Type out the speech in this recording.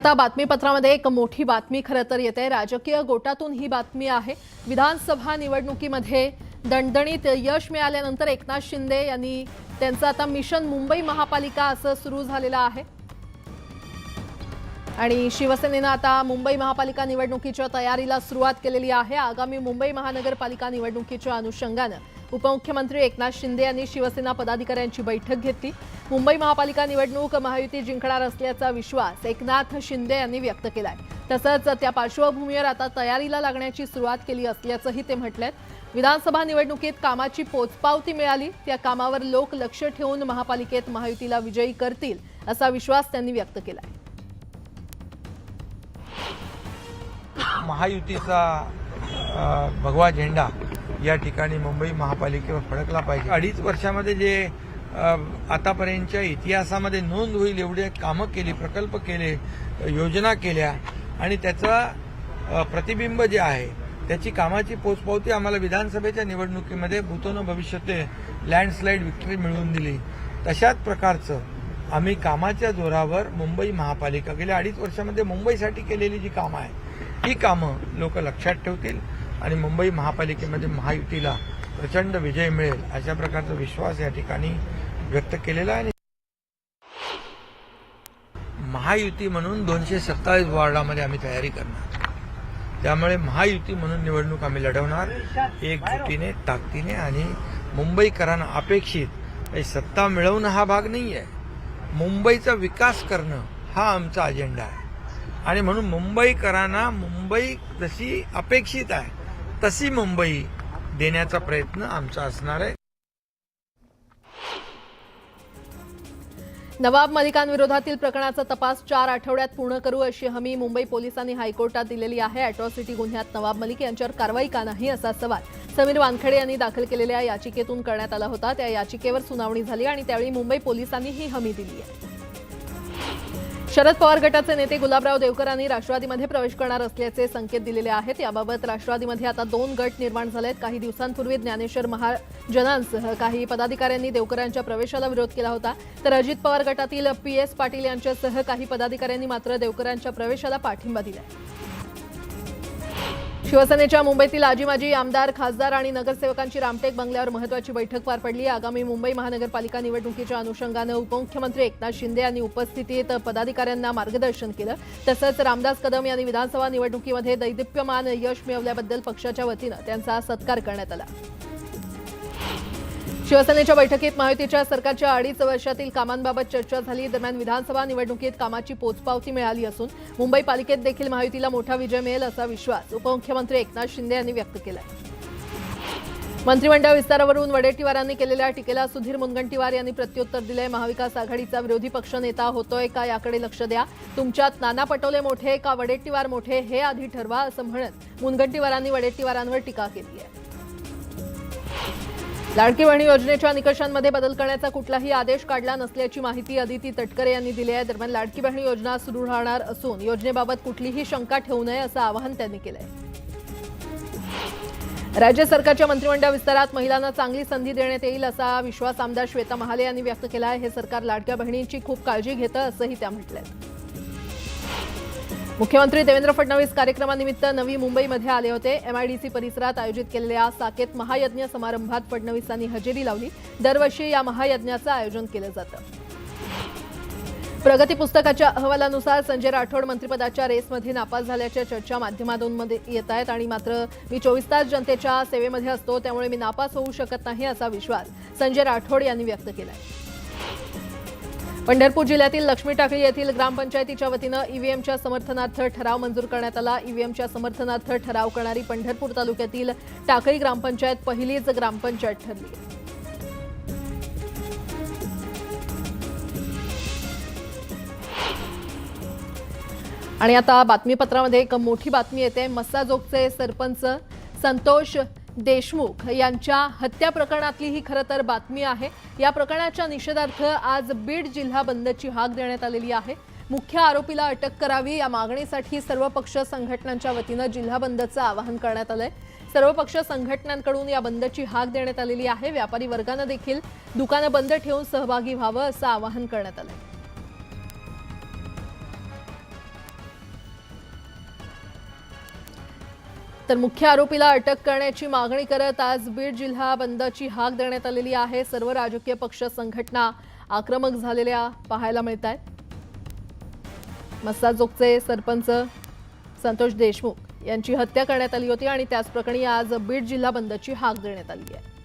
आता बातमीपत्रामध्ये एक मोठी बातमी खरं तर येते। राजकीय गोटातून ही बातमी आहे। विधानसभा निवडणुकीमध्ये दणदणीत यश मिळाल्यानंतर एकनाथ शिंदे यांनी त्यांचं आता मिशन मुंबई महापालिका असं सुरू झालेलं आहे आणि शिवसेनेनं आता मुंबई महापालिका निवडणुकीच्या तयारीला सुरुवात केलेली आहे। आगामी मुंबई महानगरपालिका निवडणुकीच्या अनुषंगाने उपमुख्यमंत्री एकनाथ शिंदे यांनी शिवसेना पदाधिकाऱ्यांची बैठक घेतली। मुंबई महापालिका निवडणूक महायुती जिंकणार असल्याचा विश्वास एकनाथ शिंदे यांनी व्यक्त केलाय। तसंच त्या पार्श्वभूमीवर आता तयारीला लागण्याची सुरुवात केली असल्याचंही ते म्हटलेत। विधानसभा निवडणुकीत कामाची पोचपावती मिळाली, त्या कामावर लोक लक्ष ठेवून महापालिकेत महायुतीला विजयी करतील असा विश्वास त्यांनी व्यक्त केलाय। महायुतीचा भगवा झेंडा या ठिकाणी मुंबई महापालिकेवर फडकला पाहिजे। 2.5 वर्षामध्ये जे आतापर्यंतच्या इतिहासामध्ये नोंद होईल एवढे कामं केली, प्रकल्प केले, योजना केल्या आणि त्याचा प्रतिबिंब जे आहे त्याची कामाची पोचपावती आम्हाला विधानसभेच्या निवडणुकीमध्ये भूतोन भविष्याते लँडस्लाइड विक्ट्री मिळवून दिली। तशाच प्रकारचं आम्ही कामाच्या जोरावर मुंबई महापालिका गेल्या 2.5 वर्षामध्ये मुंबईसाठी केलेली जी कामं आहे ही कामं लोक लक्षात ठेवतील आणि मुंबई महापालिकेमध्ये महायुतीला प्रचंड विजय मिळेल अशा प्रकारचा विश्वास या ठिकाणी व्यक्त केलेला आहे। महायुती म्हणून 227 वॉर्डामध्ये आम्ही तयारी करणार, त्यामुळे महायुती म्हणून निवडणूक आम्ही लढवणार एकजुटीने, ताकदीने आणि मुंबईकरांना अपेक्षित सत्ता मिळवणं हा भाग नाही आहे, मुंबईचा विकास करणं हा आमचा अजेंडा आहे आणि म्हणून मुंबईकरांना मुंबई जशी अपेक्षित आहे तशी मुंबई देण्याचा प्रयत्न आमचा असणार आहे। नवाब मलिकांविरोधातील प्रकरणाचा तपास 4 आठवड्यात पूर्ण करू अशी हमी मुंबई पोलिसांनी हायकोर्टात दिलेली आहे। अॅट्रॉसिटी गुन्ह्यात नवाब मलिक यांच्यावर कारवाई का नाही असा सवाल समीर वानखेडे यांनी दाखल केलेल्या याचिकेतून करण्यात आला होता। त्या याचिकेवर सुनावणी झाली आणि त्यावेळी मुंबई पोलिसांनी ही हमी दिली आहे। शरद पवार गटाचे नेते गुलाबराव देवकरांनी राष्ट्रवादीमध्ये प्रवेश करणार असल्याचे संकेत दिलेले आहेत। याबाबत राष्ट्रवादीमध्ये आता 2 गट निर्माण झालेत। काही दिवसांपूर्वी ज्ञानेश्वर महाजनांसह काही पदाधिकाऱ्यांनी देवकरांच्या प्रवेशाला विरोध केला होता, तर अजित पवार गटातील PS पाटील यांच्यासह काही पदाधिकाऱ्यांनी मात्र देवकरांच्या प्रवेशाला पाठिंबा दिला। शिवसेनेच्या मुंबईतील आजी-माजी आमदार, खासदार आणि नगरसेवकांची रामटेक बंगल्यावर महत्त्वाची बैठक पार पडली। आगामी मुंबई महानगरपालिका निवडणुकीच्या अनुषंगाने उपमुख्यमंत्री एकनाथ शिंदे यांनी उपस्थितीत पदाधिकाऱ्यांना मार्गदर्शन केलं। तसंच रामदास कदम यांनी विधानसभा निवडणुकीमध्ये दैदिप्यमान यश मिळवल्याबद्दल पक्षाच्या वतीनं त्यांचा सत्कार करण्यात आला। शिवसेनेच्या बैठकीत महायुतीच्या सरकारच्या 2.5 वर्षातील कामांबाबत चर्चा झाली। दरम्यान विधानसभा निवडणुकीत कामाची पोचपावती मिळाली असून मुंबई पालिकेत देखील महायुतीला मोठा विजय मिळेल असा विश्वास उपमुख्यमंत्री एकनाथ शिंदे यांनी व्यक्त केला। मंत्रिमंडळ विस्तारावरून वडेट्टीवारांनी केलेल्या टीकेला सुधीर मुनगंटीवार यांनी प्रत्युत्तर दिले। महाविकास आघाडीचा विरोधी पक्षनेता होतोय का याकडे लक्ष द्या, तुमच्यात नाना पटोले मोठे का वडेट्टीवार मोठे हे आधी ठरवा असं म्हणत मुनगंटीवारांनी वडेट्टीवारांवर टीका केली आहे। लाडकी बहीण योजनेच्या निकषांमध्ये बदल करण्याचा कुठलाही आदेश काढला नसल्याची माहिती अदिती तटकरे यांनी दिली आहे। दरम्यान लाडकी बहीण योजना सुरू राहणार असून योजनेबाबत कुठलीही शंका ठेवू नये असं आवाहन त्यांनी केलंय। राज्य सरकारच्या मंत्रिमंडळ विस्तारात महिलांना चांगली संधी देण्यात येईल असा विश्वास आमदार श्वेता महाले यांनी व्यक्त केला आहे। हे सरकार लाडक्या बहिणींची खूप काळजी घेतं असंही त्या म्हटलंय। मुख्यमंत्री देवेंद्र फडणवीस कार्यक्रमानिमित्त नवी मुंबईमध्ये आले होते। MIDC परिसरात आयोजित केलेल्या साकेत महायज्ञ समारंभात फडणवीसांनी हजेरी लावली। दरवर्षी या महायज्ञाचं आयोजन केलं जातं। प्रगती पुस्तकाच्या अहवालानुसार संजय राठोड मंत्रिपदाच्या रेसमध्ये नापास झाल्याच्या चर्चा माध्यमांमध्ये येत आहेत आणि मात्र मी 24 तास जनतेच्या सेवेमध्ये असतो, त्यामुळे मी नापास होऊ शकत नाही असा विश्वास संजय राठोड यांनी व्यक्त केला आहे। पंढरपूर जिल्ह्यातील लक्ष्मी टाकळी येथील ग्रामपंचायतीच्या वतीनं ईव्हीएमच्या समर्थनार्थ ठराव मंजूर करण्यात आला। ईव्हीएमच्या समर्थनार्थ ठराव करणारी पंढरपूर तालुक्यातील टाकळी ग्रामपंचायत पहिलीच ग्रामपंचायत ठरली। आणि आता बातमीपत्रामध्ये एक मोठी बातमी येते। मस्साजोगचे सरपंच संतोष देशमुख यांच्या हत्या प्रकरणातली ही खरं तर बातमी आहे। या प्रकरणाच्या निषेधार्थ आज बीड जिल्हा बंदची हाक देण्यात आलेली आहे। मुख्य आरोपीला अटक करावी या मागणीसाठी सर्व पक्ष संघटनांच्या वतीनं जिल्हा बंदचं आवाहन करण्यात आलंय। सर्व पक्ष संघटनांकडून या बंदची हाक देण्यात आलेली आहे। व्यापारी वर्गानं देखील दुकानं बंद ठेवून सहभागी व्हावं असं आवाहन करण्यात आलंय। तर मुख्य आरोपीला अटक करण्याची मागणी करत आज बीड जिल्हा बंदची हाक देण्यात आलेली आहे। सर्व राजकीय पक्ष संघटना आक्रमक झालेल्या पाहायला मिळत आहेत। मस्साजोगचे सरपंच संतोष देशमुख यांची हत्या करण्यात आली होती आणि त्याच प्रकरणी आज बीड जिल्हा बंदची हाक देण्यात आली आहे।